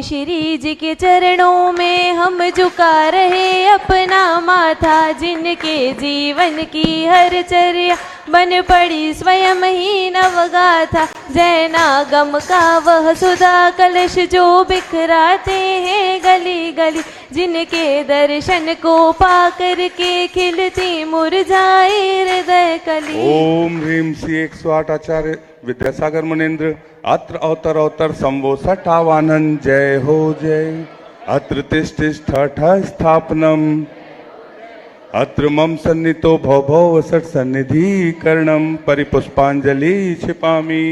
श्री जी के चरणों में हम झुका रहे अपना माथा, जिनके जीवन की हर चर्या बन पड़ी स्वयं ही नवगाथा। जैनागम का वह सुधा कलश जो बिखराते हैं गली गली, जिनके दर्शन को पा करके खिलती मुरझाई हृदय कली। ओम ह्रीम श्री 108 आचार्य विद्यासागर मुनीन्द्र अत्र अवतर अवतर संवो सठावानन जय हो जय। अत्र तिष्ठ स्थापनम अत्र मम सन्नितो भव भव सट सन्निधि कर्णम परिपुष्पांजलि छिपामी।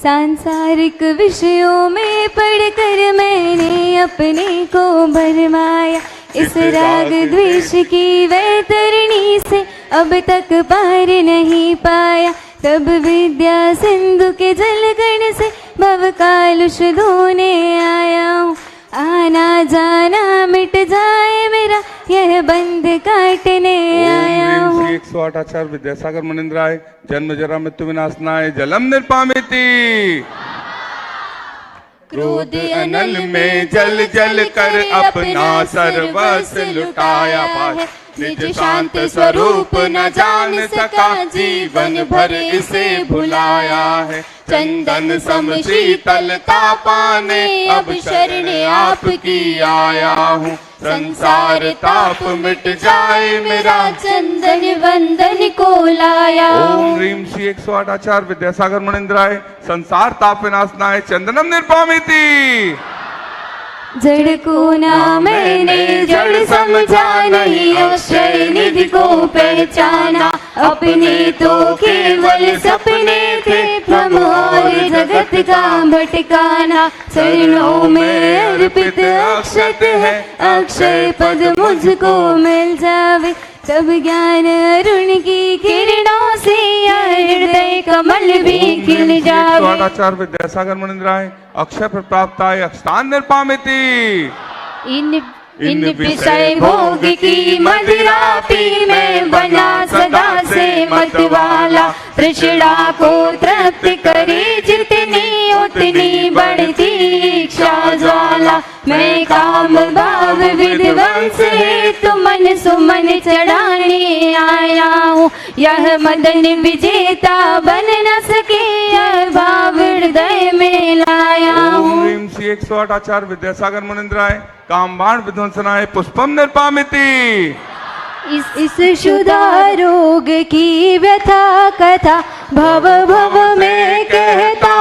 सांसारिक विषयों में पढ़कर मैंने अपने को भरमाया, इस राग द्वेष की वैतरणी से अब तक पार नहीं पाया। तब विद्या सिंधु के जलगण से भव कालुष धोने आया हूँ, आना जाना मिट जाए मेरा यह बंध काटने आया हूँ। 108 आचार्य विद्यासागर मुनीन्द्राय जन्म जरा मृत्यु विनाशनाय जलम निर्पामिति। क्रोध अनल में जल जल कर अपना सर्वस्व लुटाया है, निज शांत स्वरूप न जान सका जीवन भर इसे भुलाया है। चंदन सम शीतलता पाने अब शरण आपकी आया हूँ, संसार ताप मिट जाए मेरा चंदन वंदन को लाया। ओम ह्रीम श्री 108 आचार्य विद्यासागर मुनीन्द्राय संसार ताप विनाशनाय चंदनम निर्पामिति। जड़ को ना मैंने जड़ समझा नहीं, अक्षय निधि को पहचाना, अपने तो केवल सपने थे भ्रम और जगत का भटकाना। चरणों में अर्पित अक्षत है, अक्षय पद मुझको मिल जावे, तब ज्ञान अरुण की किरणों से हृदय कमल भी खिल जावे। आचार्य विद्यासागर मुनीन्द्राय अक्षय प्राप्ताय अक्षतान निर्पामिति। इन विषय भोग की मदिरा पी मैं बना सदा से मतवाला, तृष्णा को तृप्त करे जितनी उतनी बढ़ती इच्छा ज्वाला। मैं काम भाव विध्वंस हेतु मन सुमन चढ़ाने आया हूँ, यह मदन विजेता बन न सके यह भाव हृदय में लाया हूँ। ओम श्री 108 आचार्य विद्यासागर मुनीन्द्राय कामबाण विध्वंसनाय पुष्पम निर्पामिति। इस शुदा रोग की व्यथा कथा भव भव में कहता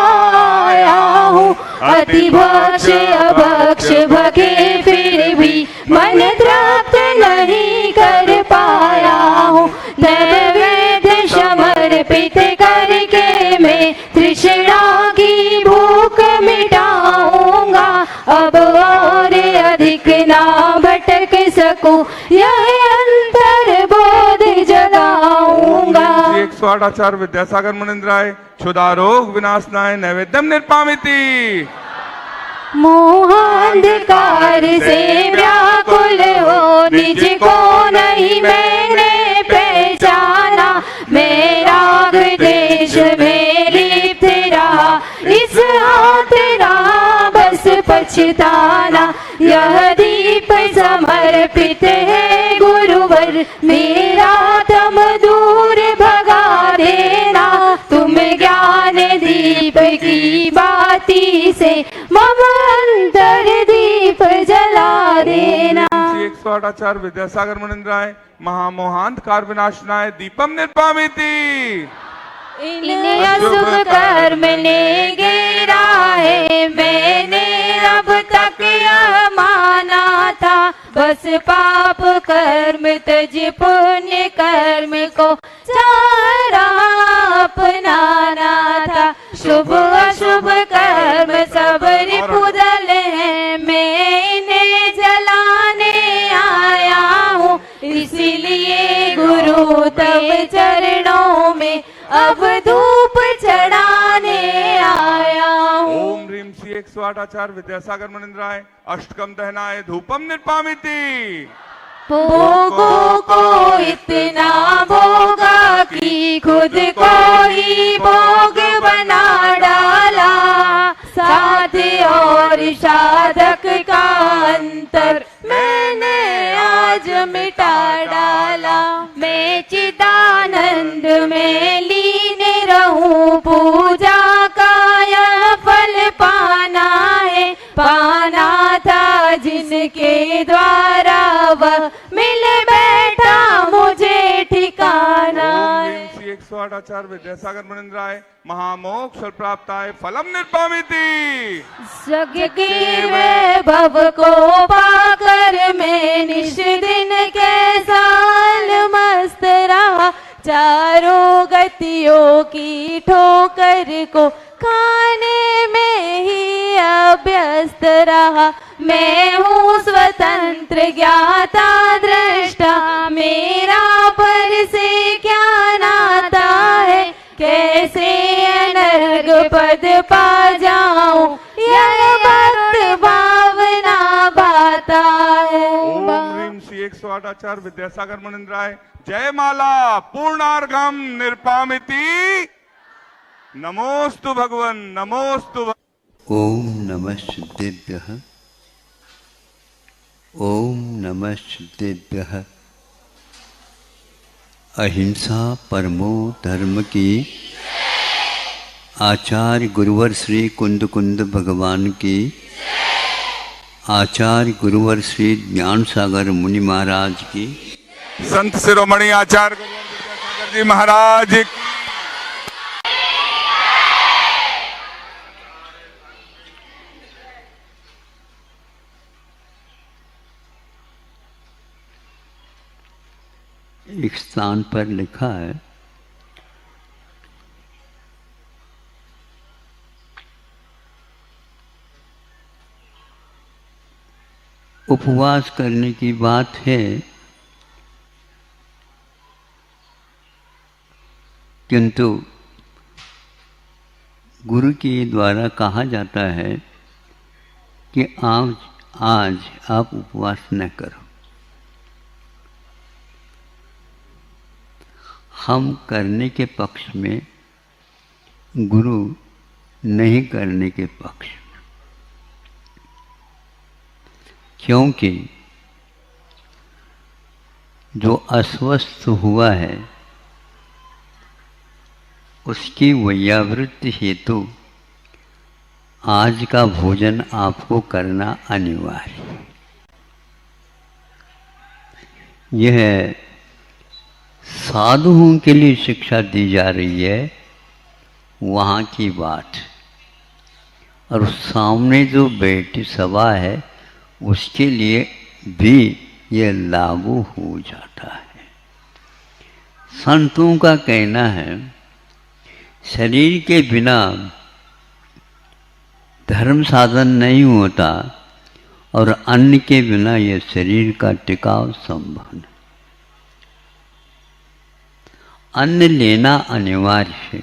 आया हूँ, अति भक्ष अभक्ष भगे फिर भी मन तृप्त नहीं कर पाया हूँ। नैवेद्य समर्पित करके मैं तृष्णा की भूख मिटाऊंगा, अब और अधिक ना भटक सकूं यह अंतर बोध जगाऊंगा। 108 आचार्य विद्यासागर मुनीन्द्राय क्षुधा रोग विनाशनाय नैवेद्यम निर्पामिति। मोहांधकार से व्याकुल हो निज को नहीं मैंने पहचाना, मेरा देश में लिप्त रहा इस हाथ रहा बस पछताना। यह दीप समर्पित है गुरुवर मेरा तम दूर भगा देना, तुम ज्ञान दीप की बाती से मम अंतर दीप जला देना। 108 आचार्य विद्यासागर मुनीन्द्राय महामोहांधकार विनाशनाय दीपम निर्पामिति। इन्हें अशुभ कर्म ने घेरा है, मैंने अब तक यह माना था, बस पाप कर्म तज पुण्य कर्म को चारा अपनाना था। शुभ अशुभ कर्म सब रिपुदल है, मैं इन्हें जलाने आया हूँ, इसलिए गुरु तब चरणों में अब धूप चढ़ाने आया हूँ। ओम ह्रीम श्री 108 आचार्य विद्यासागर मुनीन्द्राय अष्टकम दहनाय धूपम निर्पामिति। भोगों को इतना भोगा कि खुद को ही भोग बना डाला, साथ और साधक का अंतर मैंने आज मिटा डाला। मैं चिदानंद में लीन रहूं, पूजा का यह फल पाना है। पाना था जिनके द्वारा वह मिल बैठा मुझे ठिकाना है। 108 आचार्य विद्यासागर मुनिंद्राय महामोक्ष फल प्राप्त आए फलम निर्पामिति। जग के वैभव को पाकर मैं निश दिन कैसा मस्त रहा। चारों गतियों की ठोकर को खाने में ही अभ्यस्त रहा। मैं हूँ स्वतंत्र ज्ञाता दृष्टा, मेरा पर से क्या नाता है। कैसे अनर्ग पद पा जाऊं, यह भक्त भावना बाता है। ओम ह्रीम श्री 108 आचार्य विद्यासागर मुनिंद्राय जय माला पूर्णार्घम निर्पामिति। नमोस्तु भगवन नमोस्तु। ओम नमः सिद्धेभ्यः। ओम नमः सिद्धेभ्यः। अहिंसा परमो धर्म की। आचार्य गुरुवर श्री कुंद कुंद भगवान की। आचार्य गुरुवर श्री ज्ञान सागर मुनि महाराज की। संत शिरोमणि आचार्य गुरुवर विद्यासागर जी महाराज की। एक स्थान पर लिखा है, उपवास करने की बात है, किंतु गुरु के द्वारा कहा जाता है कि आज आप उपवास न करो। हम करने के पक्ष में, गुरु नहीं करने के पक्ष में। क्योंकि जो अस्वस्थ हुआ है उसकी वैयावृत्ति हेतु आज का भोजन आपको करना अनिवार्य है। यह साधुओं के लिए शिक्षा दी जा रही है, वहाँ की बात। और सामने जो बैठी सभा है उसके लिए भी यह लागू हो जाता है। संतों का कहना है, शरीर के बिना धर्म साधन नहीं होता और अन्न के बिना यह शरीर का टिकाव संभव नहीं। अन्न लेना अनिवार्य है,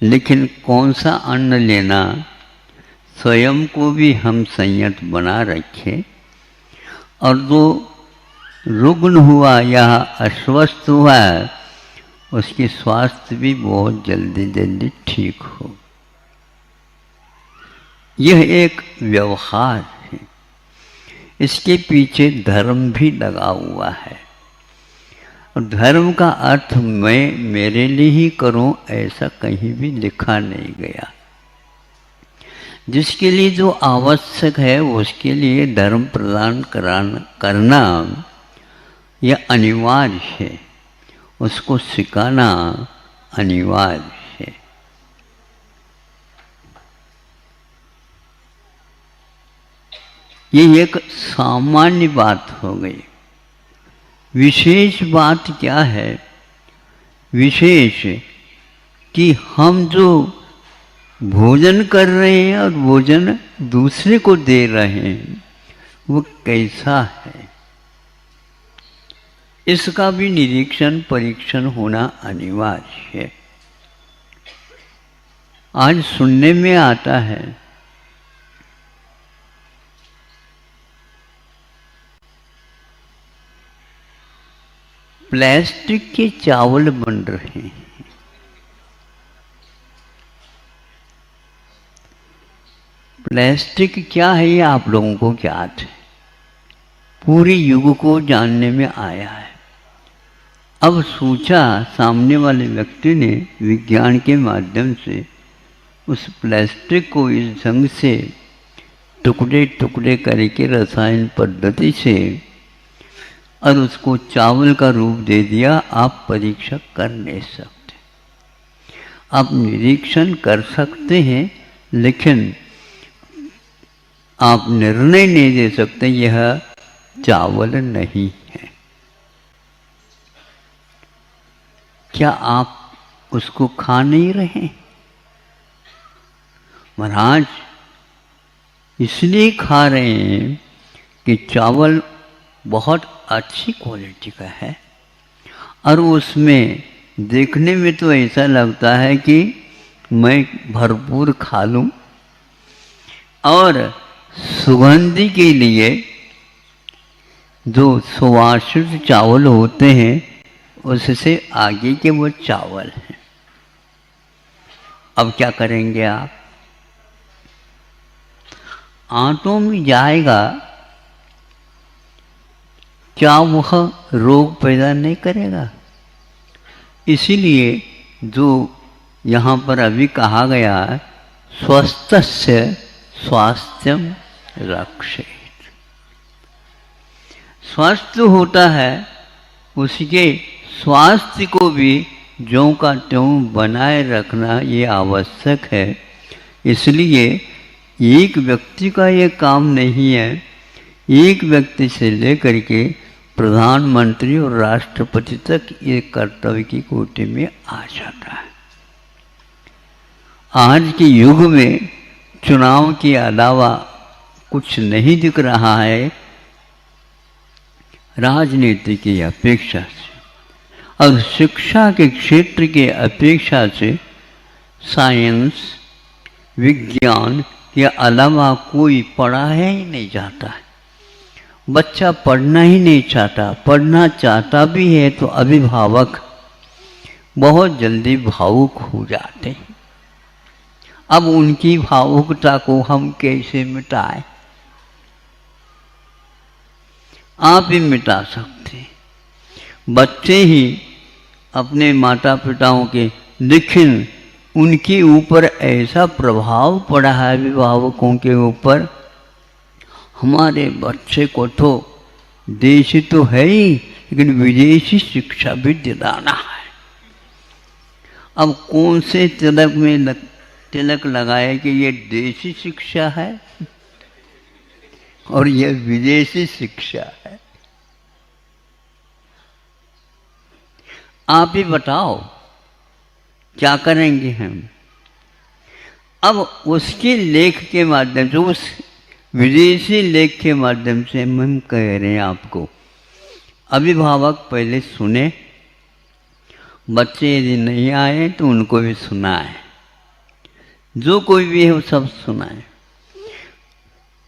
लेकिन कौन सा अन्न लेना, स्वयं को भी हम संयत बना रखें। और जो रुग्ण हुआ या अस्वस्थ हुआ है उसकी स्वास्थ्य भी बहुत जल्दी ठीक हो। यह एक व्यवहार है, इसके पीछे धर्म भी लगा हुआ है। और धर्म का अर्थ मैं मेरे लिए ही करूं ऐसा कहीं भी लिखा नहीं गया। जिसके लिए जो आवश्यक है उसके लिए धर्म प्रदान करना यह अनिवार्य है, उसको सिखाना अनिवार्य है। ये एक सामान्य बात हो गई। विशेष बात क्या है? विशेष कि हम जो भोजन कर रहे हैं और भोजन दूसरे को दे रहे हैं वो कैसा है, इसका भी निरीक्षण परीक्षण होना अनिवार्य है। आज सुनने में आता है प्लास्टिक के चावल बन रहे हैं। प्लास्टिक क्या है ये आप लोगों को ज्ञात है, पूरे युग को जानने में आया है। अब सोचा सामने वाले व्यक्ति ने विज्ञान के माध्यम से उस प्लास्टिक को इस ढंग से टुकड़े टुकड़े करके रसायन पद्धति से और उसको चावल का रूप दे दिया। आप परीक्षा कर नहीं सकते, आप निरीक्षण कर सकते हैं, लेकिन आप निर्णय नहीं दे सकते यह चावल नहीं है। क्या आप उसको खा नहीं रहे? महाराज इसलिए खा रहे हैं कि चावल बहुत अच्छी क्वालिटी का है और उसमें देखने में तो ऐसा लगता है कि मैं भरपूर खा लूं, और सुगंधी के लिए जो सुवासित चावल होते हैं उससे आगे के वो चावल हैं। अब क्या करेंगे आप? आंतों में जाएगा, क्या वह रोग पैदा नहीं करेगा? इसीलिए जो यहाँ पर अभी कहा गया है, स्वस्थस्य स्वास्थ्यम रक्षेत, स्वस्थ होता है उसके स्वास्थ्य को भी ज्यों का त्यों बनाए रखना ये आवश्यक है। इसलिए एक व्यक्ति का ये काम नहीं है, एक व्यक्ति से लेकर के प्रधानमंत्री और राष्ट्रपति तक ये कर्तव्य की कोटि में आ जाता है। आज के युग में चुनाव के अलावा कुछ नहीं दिख रहा है राजनीति की अपेक्षा से, और शिक्षा के क्षेत्र के अपेक्षा से साइंस विज्ञान के अलावा कोई पढ़ाया ही नहीं जाता है। बच्चा पढ़ना ही नहीं चाहता, पढ़ना चाहता भी है तो अभिभावक बहुत जल्दी भावुक हो जाते हैं। अब उनकी भावुकता को हम कैसे मिटाएं? आप ही मिटा सकते हैं, बच्चे ही अपने माता पिताओं के, लेकिन उनके ऊपर ऐसा प्रभाव पड़ा है अभिभावकों के ऊपर, हमारे बच्चे को तो देशी तो है ही लेकिन विदेशी शिक्षा भी दिलाना है। अब कौन से तिलक में तिलक लगाए कि ये देशी शिक्षा है और ये विदेशी शिक्षा है? आप ही बताओ क्या करेंगे हम? अब उसके लेख के माध्यम से, उस विदेशी लेख के माध्यम से हम कह रहे हैं आपको, अभिभावक पहले सुने, बच्चे यदि नहीं आए तो उनको भी सुनाए, जो कोई भी है वो सब सुनाए।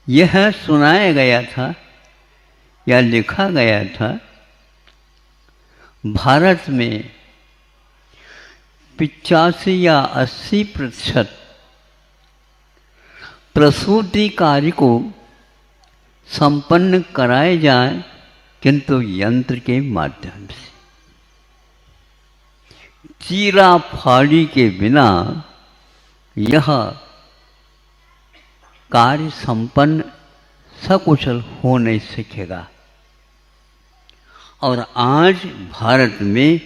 यह सुनाया गया था या लिखा गया था, भारत में 85 या 80% प्रसूति कार्य को संपन्न कराए जाए, किंतु यंत्र के माध्यम से, चीरा फाड़ी के बिना यह कार्य संपन्न सकुशल हो नहीं सकेगा। और आज भारत में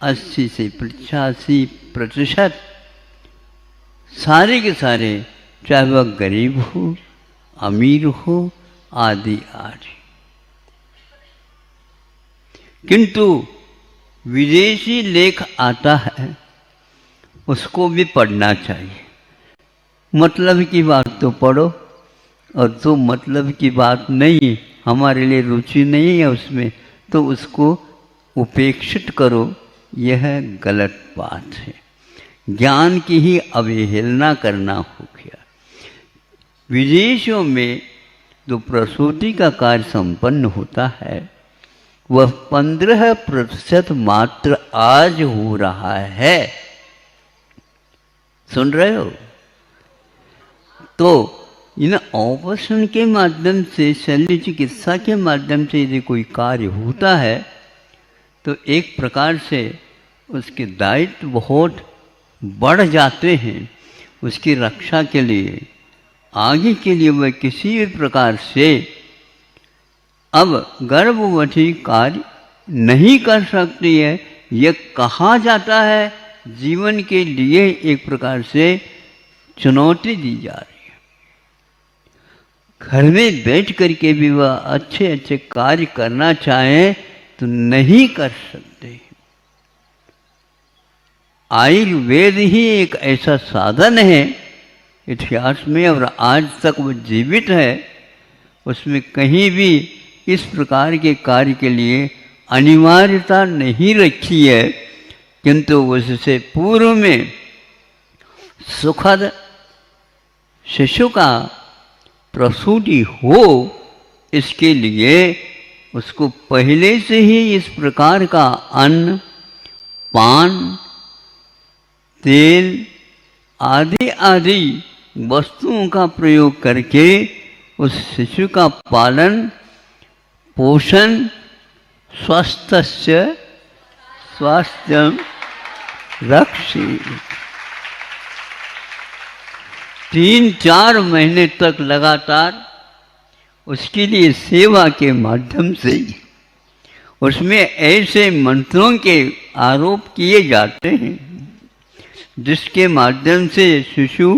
80 से 85% सारे के सारे, चाहे वह गरीब हो अमीर हो आदि आदि, किंतु विदेशी लेख आता है उसको भी पढ़ना चाहिए। मतलब की बात तो पढ़ो, और जो मतलब की बात नहीं, हमारे लिए रुचि नहीं है उसमें, तो उसको उपेक्षित करो। यह गलत बात है, ज्ञान की ही अवहेलना करना हो गया। विदेशों में जो प्रसूति का कार्य संपन्न होता है वह 15% मात्र आज हो रहा है। सुन रहे हो? तो इन ऑपरेशन के माध्यम से, शल्य चिकित्सा के माध्यम से यदि कोई कार्य होता है तो एक प्रकार से उसके दायित्व बहुत बढ़ जाते हैं। उसकी रक्षा के लिए, आगे के लिए वह किसी भी प्रकार से अब गर्भवती कार्य नहीं कर सकती है। यह कहा जाता है जीवन के लिए एक प्रकार से चुनौती दी जा रही है। घर में बैठ करके भी वह अच्छे अच्छे कार्य करना चाहे तो नहीं कर सकते। आयुर्वेद ही एक ऐसा साधन है इतिहास में, और आज तक वो जीवित है। उसमें कहीं भी इस प्रकार के कार्य के लिए अनिवार्यता नहीं रखी है, किंतु उससे पूर्व में सुखद शिशु का प्रसूति हो, इसके लिए उसको पहले से ही इस प्रकार का अन्न, पान, तेल आदि आदि वस्तुओं का प्रयोग करके उस शिशु का पालन पोषण, स्वास्थ्य रक्षी 3-4 महीने तक लगातार उसके लिए सेवा के माध्यम से उसमें ऐसे मंत्रों के आरोप किए जाते हैं जिसके माध्यम से शिशु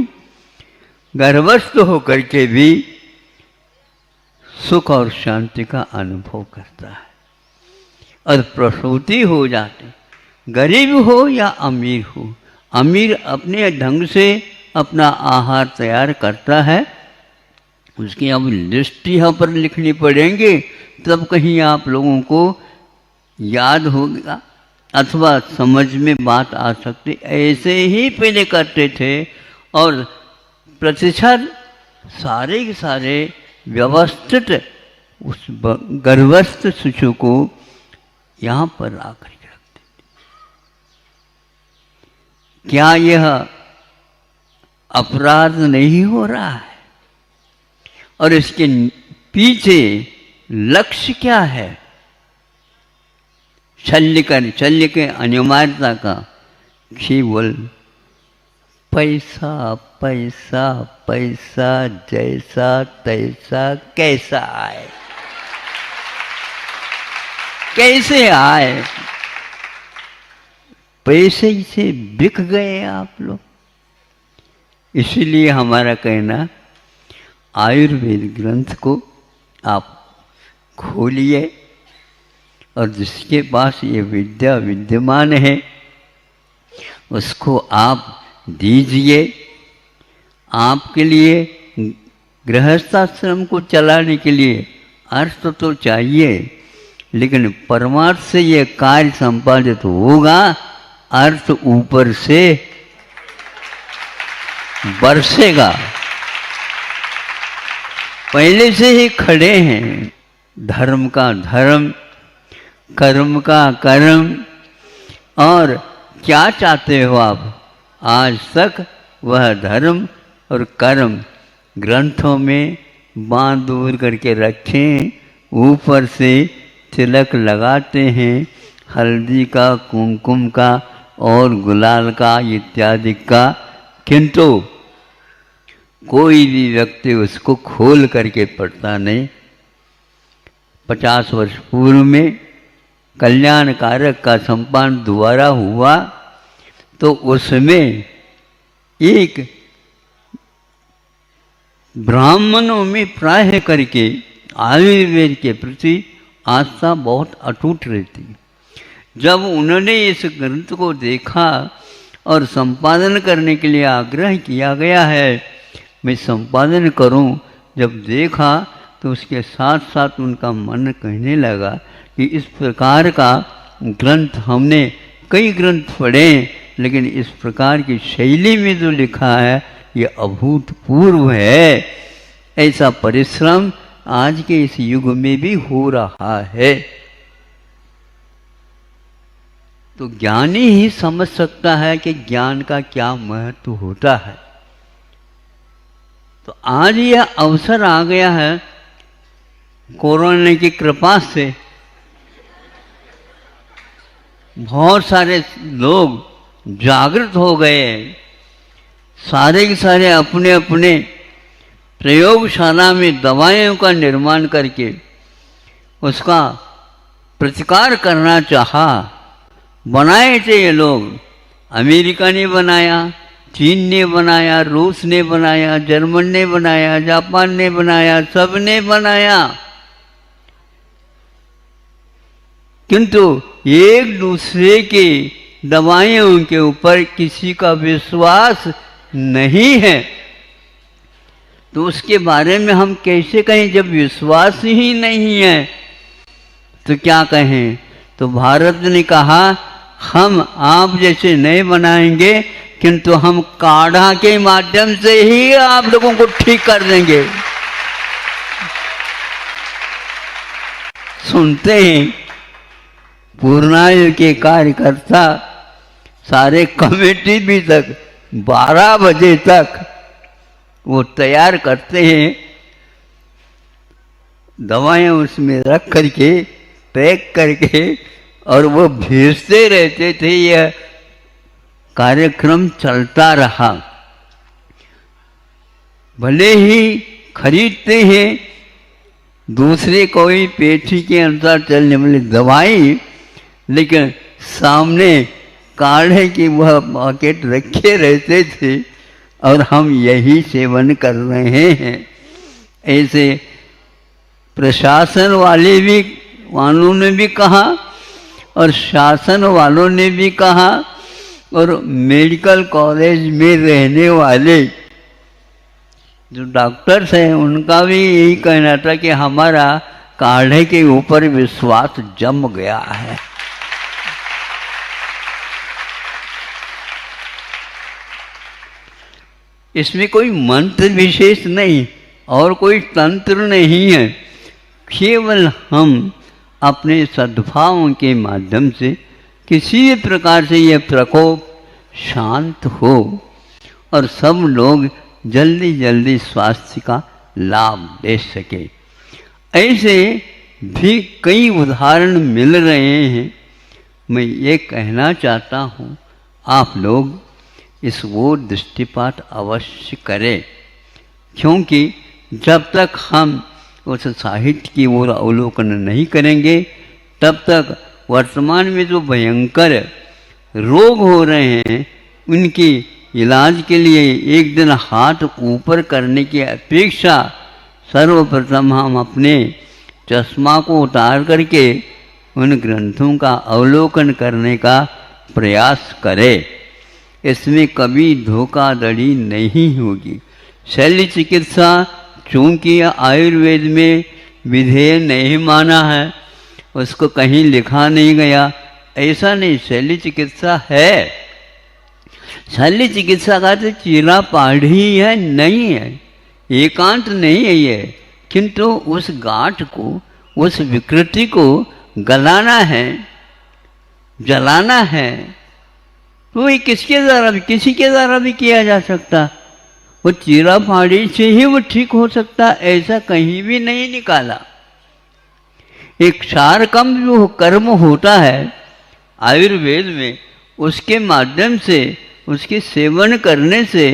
गर्भस्थ होकर के भी सुख और शांति का अनुभव करता है और प्रसूति हो जाती। गरीब हो या अमीर हो, अमीर अपने ढंग से अपना आहार तैयार करता है। उसकी अब लिस्ट यहाँ पर लिखनी पड़ेंगे, तब कहीं आप लोगों को याद होगा अथवा समझ में बात आ सकती। ऐसे ही पहले करते थे और प्रतिशत सारे के सारे व्यवस्थित उस गर्भस्थ शिशु को यहाँ पर आकर के रखते थे। क्या यह अपराध नहीं हो रहा है? और इसके पीछे लक्ष्य क्या है? शल्य के अनिवार्यता का केवल पैसा पैसा पैसा, जैसा तैसा, कैसा आए, कैसे आए। पैसे से बिक गए आप लोग। इसीलिए हमारा कहना, आयुर्वेद ग्रंथ को आप खोलिए और जिसके पास ये विद्या विद्यमान है उसको आप दीजिए। आपके लिए गृहस्थाश्रम को चलाने के लिए अर्थ तो चाहिए, लेकिन परमार्थ से ये कार्य संपादित होगा, अर्थ ऊपर से बरसेगा। पहले से ही खड़े हैं। धर्म का धर्म, कर्म का कर्म। और क्या चाहते हो आप? आज तक वह धर्म और कर्म ग्रंथों में बांध दूर करके रखें। ऊपर से तिलक लगाते हैं, हल्दी का, कुमकुम का और गुलाल का इत्यादि का, किंतु कोई भी व्यक्ति उसको खोल करके पढ़ता नहीं। 50 वर्ष पूर्व में कल्याण कारक का संपादन दोबारा हुआ तो उसमें एक ब्राह्मणों में प्राय करके आयुर्वेद के प्रति आस्था बहुत अटूट रहती। जब उन्होंने इस ग्रंथ को देखा और संपादन करने के लिए आग्रह किया गया है, मैं संपादन करूं, जब देखा तो उसके साथ साथ उनका मन कहने लगा कि इस प्रकार का ग्रंथ हमने कई ग्रंथ पढ़े, लेकिन इस प्रकार की शैली में जो लिखा है ये अभूतपूर्व है। ऐसा परिश्रम आज के इस युग में भी हो रहा है। तो ज्ञानी ही समझ सकता है कि ज्ञान का क्या महत्व होता है। तो आज यह अवसर आ गया है कोरोना की कृपा से, बहुत सारे लोग जागृत हो गए, सारे के सारे अपने अपने प्रयोगशाला में दवाइयों का निर्माण करके उसका प्रतिकार करना चाहा। बनाए थे ये लोग, अमेरिका ने बनाया, चीन ने बनाया, रूस ने बनाया, जर्मन ने बनाया, जापान ने बनाया, सब ने बनाया, किंतु एक दूसरे की दवाइयों के ऊपर किसी का विश्वास नहीं है। तो उसके बारे में हम कैसे कहें जब विश्वास ही नहीं है तो क्या कहें। तो भारत ने कहा हम आप जैसे नहीं बनाएंगे, किंतु हम काढ़ा के माध्यम से ही आप लोगों को ठीक कर देंगे। सुनते हैं पूर्णायु के कार्यकर्ता सारे कमेटी भी तक 12 बजे तक वो तैयार करते हैं, दवाएं उसमें रख करके पैक करके, और वो भेजते रहते थे। यह कार्यक्रम चलता रहा। भले ही खरीदते हैं दूसरे कोई पेठी के अनुसार चलने वाली दवाई, लेकिन सामने काढ़े की वह पॉकेट रखे रहते थे और हम यही सेवन कर रहे हैं। ऐसे प्रशासन वालों ने भी कहा और शासन वालों ने भी कहा, और मेडिकल कॉलेज में रहने वाले जो डॉक्टर्स हैं उनका भी यही कहना था कि हमारा काढ़े के ऊपर विश्वास जम गया है। इसमें कोई मंत्र विशेष नहीं और कोई तंत्र नहीं है, केवल हम अपने सद्भावों के माध्यम से किसी भी प्रकार से यह प्रकोप शांत हो और सब लोग जल्दी जल्दी स्वास्थ्य का लाभ ले सके। ऐसे भी कई उदाहरण मिल रहे हैं। मैं ये कहना चाहता हूँ आप लोग इस ओर दृष्टिपात अवश्य करें, क्योंकि जब तक हम उस साहित्य की ओर अवलोकन नहीं करेंगे तब तक वर्तमान में जो भयंकर रोग हो रहे हैं उनकी इलाज के लिए एक दिन हाथ ऊपर करने की अपेक्षा सर्वप्रथम हम अपने चश्मा को उतार करके उन ग्रंथों का अवलोकन करने का प्रयास करें। इसमें कभी धोखाधड़ी नहीं होगी। शल्य चिकित्सा चूंकि आयुर्वेद में विधेय नहीं माना है, उसको कहीं लिखा नहीं गया, ऐसा नहीं। शल्य चिकित्सा है, शल्य चिकित्सा का तो चीरा पाढ़ी है, नहीं है, एकांत नहीं है ये, किंतु उस गांठ को, उस विकृति को गलाना है, जलाना है। तो ये किसके द्वारा भी, किसी के द्वारा भी किया जा सकता। वो चीरा फाड़ी से ही वो ठीक हो सकता, ऐसा कहीं भी नहीं निकाला। एक क्षारकम जो कर्म होता है आयुर्वेद में, उसके माध्यम से, उसके सेवन करने से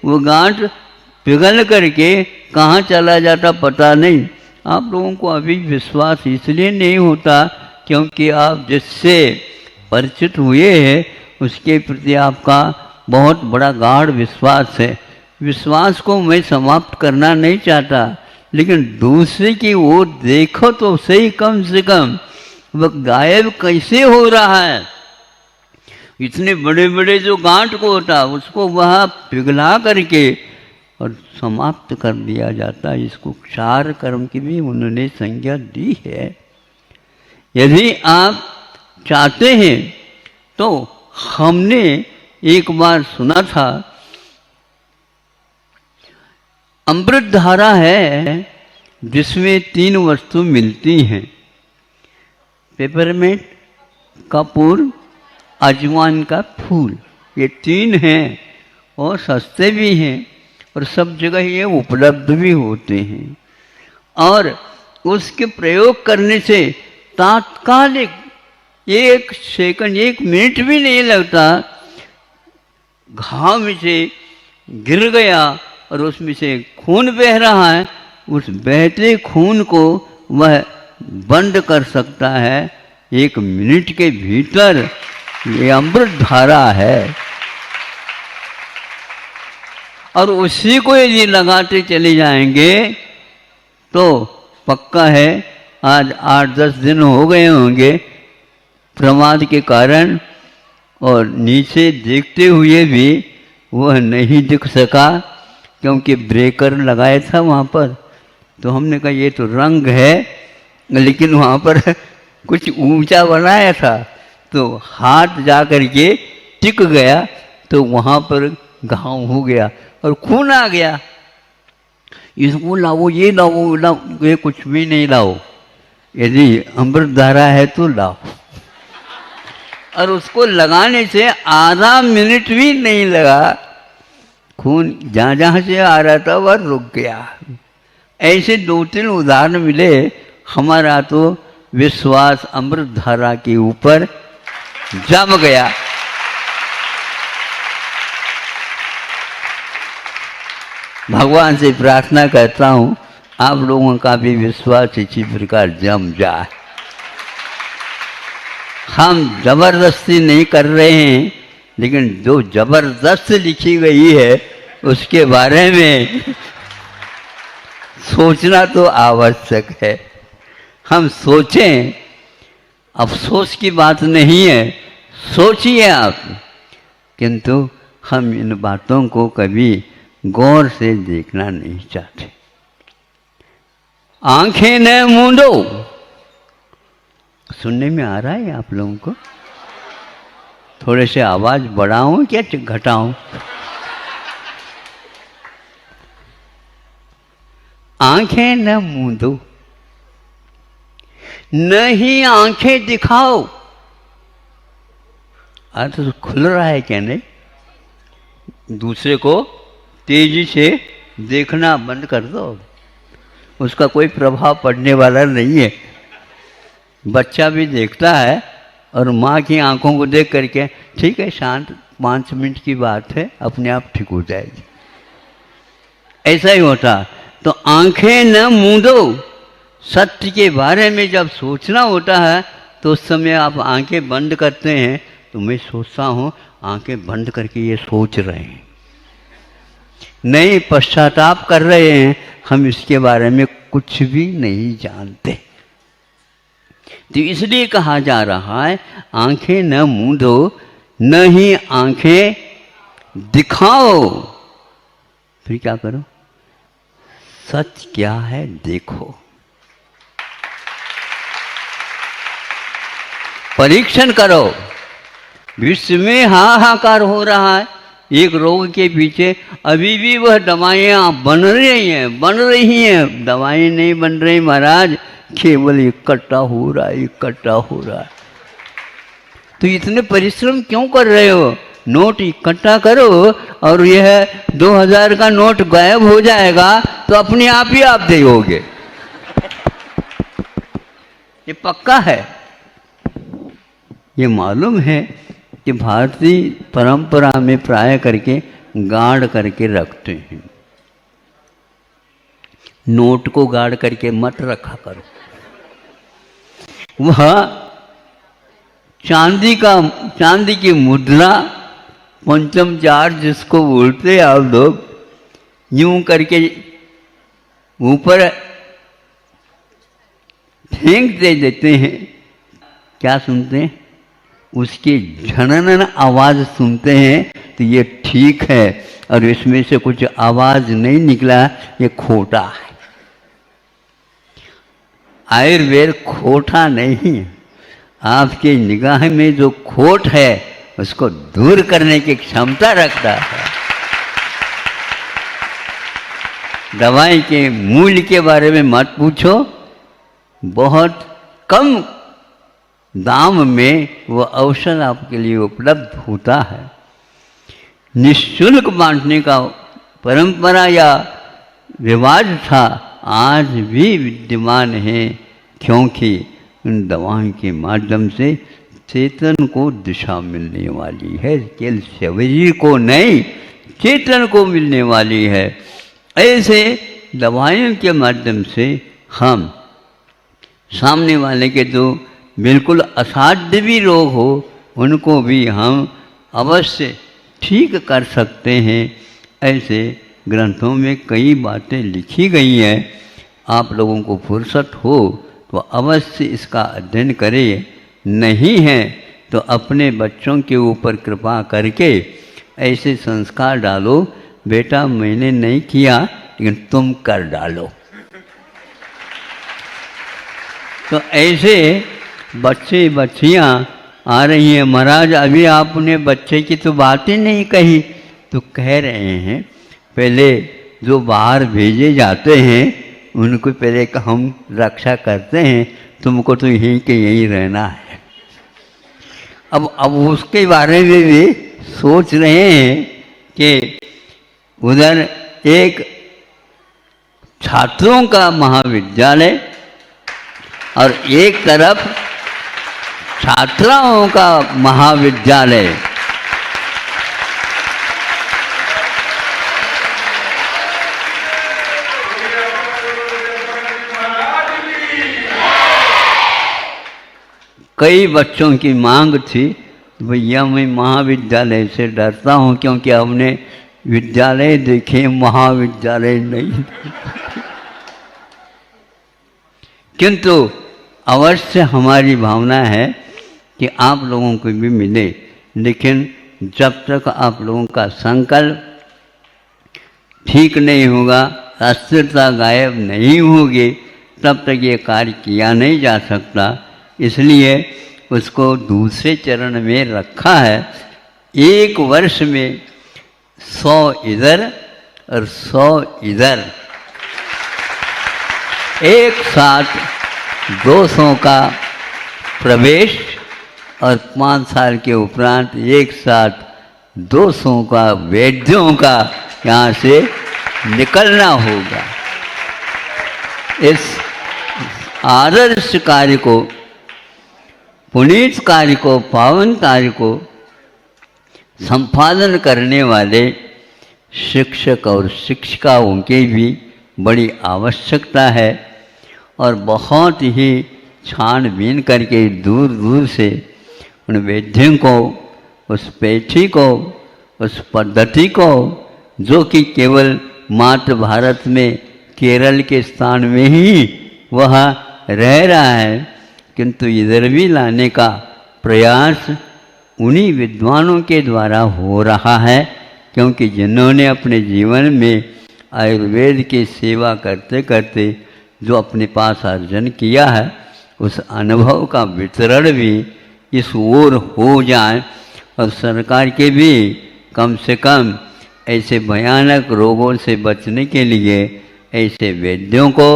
वो गांठ पिघल करके कहाँ चला जाता पता नहीं। आप लोगों को अभी विश्वास इसलिए नहीं होता क्योंकि आप जिससे परिचित हुए हैं उसके प्रति आपका बहुत बड़ा गाढ़ विश्वास है। विश्वास को मैं समाप्त करना नहीं चाहता, लेकिन दूसरे की ओर देखो तो सही, कम से कम वह गायब कैसे हो रहा है। इतने बड़े बड़े जो गांठ को होता उसको वह पिघला करके और समाप्त कर दिया जाता। इसको क्षार कर्म की भी उन्होंने संज्ञा दी है। यदि आप चाहते हैं तो हमने एक बार सुना था, अमृत धारा है जिसमें 3 वस्तु मिलती हैं, पेपरमेंट, कपूर, अजवाइन का फूल। ये 3 हैं और सस्ते भी हैं और सब जगह ये उपलब्ध भी होते हैं। और उसके प्रयोग करने से तात्कालिक 1 सेकंड 1 मिनट भी नहीं लगता, घाव में से गिर गया और उसमें से खून बह रहा है, उस बहते खून को वह बंद कर सकता है 1 मिनट के भीतर। ये अमृत धारा है और उसी को यदि लगाते चले जाएंगे तो पक्का है आज 8-10 दिन हो गए होंगे प्रमाद के कारण, और नीचे देखते हुए भी वह नहीं दिख सका क्योंकि ब्रेकर लगाया था वहाँ पर। तो हमने कहा ये तो रंग है, लेकिन वहाँ पर कुछ ऊंचा बनाया था तो हाथ जा कर के टिक गया तो वहाँ पर घाव हो गया और खून आ गया। इसको लाओ, ये लाओ, लाओ, ये कुछ भी नहीं लाओ, यदि अमृत धारा है तो लाओ। और उसको लगाने से आधा मिनट भी नहीं लगा, खून जहाँ जहाँ से आ रहा था वह रुक गया। ऐसे 2-3 उदाहरण मिले। हमारा तो विश्वास अमृत धारा के ऊपर जम गया। भगवान से प्रार्थना करता हूँ आप लोगों का भी विश्वास इसी प्रकार जम जाए। हम जबरदस्ती नहीं कर रहे हैं, लेकिन जो जबरदस्त लिखी गई है उसके बारे में सोचना तो आवश्यक है। हम सोचें, अफसोस की बात नहीं है, सोचिए आप, किंतु हम इन बातों को कभी गौर से देखना नहीं चाहते। आंखें न मूंदो, सुनने में आ रहा है आप लोगों को? थोड़े से आवाज बढ़ाऊं क्या घटाऊं? आंखें न मूंदो, नहीं आंखें दिखाओ। अर्थ तो खुल रहा है क्या नहीं? दूसरे को तेजी से देखना बंद कर दो, उसका कोई प्रभाव पड़ने वाला नहीं है। बच्चा भी देखता है और माँ की आंखों को देख करके ठीक है शांत, 5 मिनट की बात है, अपने आप ठीक हो जाएगी। ऐसा ही होता। तो आंखें न मूंदो, सत्य के बारे में जब सोचना होता है तो उस समय आप आंखें बंद करते हैं। तो मैं सोचता हूँ आंखें बंद करके ये सोच रहे हैं, नहीं पश्चाताप कर रहे हैं, हम इसके बारे में कुछ भी नहीं जानते। तो इसलिए कहा जा रहा है आंखें न मूंदो, न ही आंखें दिखाओ। फिर क्या करो? सच क्या है देखो, परीक्षण करो। विश्व में हाहाकार हो रहा है एक रोग के पीछे, अभी भी वह दवाइयाँ बन रही हैं। दवाएं नहीं बन रही महाराज, केवल इकट्ठा हो रहा है, इकट्ठा हो रहा है। तो इतने परिश्रम क्यों कर रहे हो? नोट इकट्ठा करो और यह 2000 का नोट गायब हो जाएगा तो अपने आप ही आप दोगे, ये पक्का है। ये मालूम है कि भारतीय परंपरा में प्राय करके गाड़ करके रखते हैं। नोट को गाड़ करके मत रखा करो। वह चांदी की मुद्रा, पंचम चार जिसको बोलते आप लोग, यूं करके ऊपर फेंक दे देते हैं। क्या सुनते हैं? उसकी झनन आवाज सुनते हैं तो ये ठीक है, और इसमें से कुछ आवाज नहीं निकला, ये खोटा है। आयुर्वेद खोटा नहीं है। आपके निगाह में जो खोट है उसको दूर करने की क्षमता रखता है। दवाई के मूल्य के बारे में मत पूछो, बहुत कम दाम में वो औषध आपके लिए उपलब्ध होता है। निःशुल्क बांटने का परंपरा या रिवाज था आज भी विद्यमान है, क्योंकि उन दवाओं के माध्यम से चेतन को दिशा मिलने वाली है, केवल शरीर को नहीं चेतन को मिलने वाली है। ऐसे दवाइयों के माध्यम से हम सामने वाले के जो बिल्कुल असाध्य भी रोग हो उनको भी हम अवश्य ठीक कर सकते हैं। ऐसे ग्रंथों में कई बातें लिखी गई हैं। आप लोगों को फुर्सत हो तो अवश्य इसका अध्ययन करें, नहीं है तो अपने बच्चों के ऊपर कृपा करके ऐसे संस्कार डालो, बेटा मैंने नहीं किया लेकिन तुम कर डालो। तो ऐसे बच्चे बच्चियाँ आ रही हैं। महाराज अभी आपने बच्चे की तो बात ही नहीं कही। तो कह रहे हैं पहले जो बाहर भेजे जाते हैं उनको पहले हम रक्षा करते हैं, तुमको तो यहीं के यहीं रहना है। अब उसके बारे में भी सोच रहे हैं कि उधर एक छात्रों का महाविद्यालय और एक तरफ छात्राओं का महाविद्यालय। कई बच्चों की मांग थी, भैया मैं महाविद्यालय से डरता हूँ क्योंकि हमने विद्यालय देखे महाविद्यालय नहीं। किंतु अवश्य हमारी भावना है कि आप लोगों को भी मिले, लेकिन जब तक आप लोगों का संकल्प ठीक नहीं होगा, अस्थिरता गायब नहीं होगी, तब तक ये कार्य किया नहीं जा सकता। इसलिए उसको दूसरे चरण में रखा है। 1 वर्ष में 100 इधर और 100 इधर, एक साथ 200 का प्रवेश और 5 साल के उपरांत एक साथ 200 का वैद्यों का यहाँ से निकलना होगा। इस आदर्श कार्य को, पुनीत कार्य को, पावन कार्य को संपादन करने वाले शिक्षक और शिक्षिकाओं की भी बड़ी आवश्यकता है और बहुत ही छानबीन करके दूर दूर से उन वैद्यों को, उस पैठी को, उस पद्धति को, जो कि केवल मात्र भारत में केरल के स्थान में ही वह रह रहा है, किंतु इधर भी लाने का प्रयास उन्हीं विद्वानों के द्वारा हो रहा है, क्योंकि जिन्होंने अपने जीवन में आयुर्वेद की सेवा करते करते जो अपने पास अर्जन किया है, उस अनुभव का वितरण भी इस ओर हो जाए और सरकार के भी कम से कम ऐसे भयानक रोगों से बचने के लिए ऐसे वैद्यों को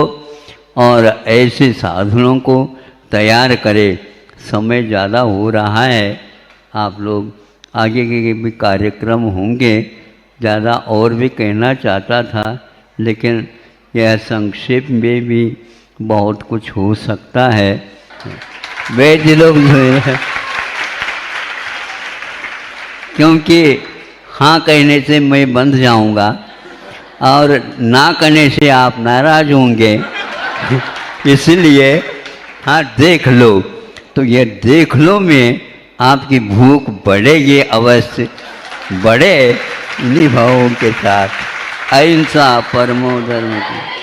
और ऐसे साधनों को तैयार करे। समय ज़्यादा हो रहा है, आप लोग आगे के भी कार्यक्रम होंगे, ज़्यादा और भी कहना चाहता था, लेकिन यह संक्षेप में भी बहुत कुछ हो सकता है। वैद्य लोग जो है, क्योंकि हाँ कहने से मैं बंध जाऊंगा और ना कहने से आप नाराज होंगे, इसलिए हाँ देख लो। तो ये देख लो में आपकी भूख बढ़ेगी, अवश्य बढ़े इन्हीं भावों के साथ। अहिंसा परमो धर्म की।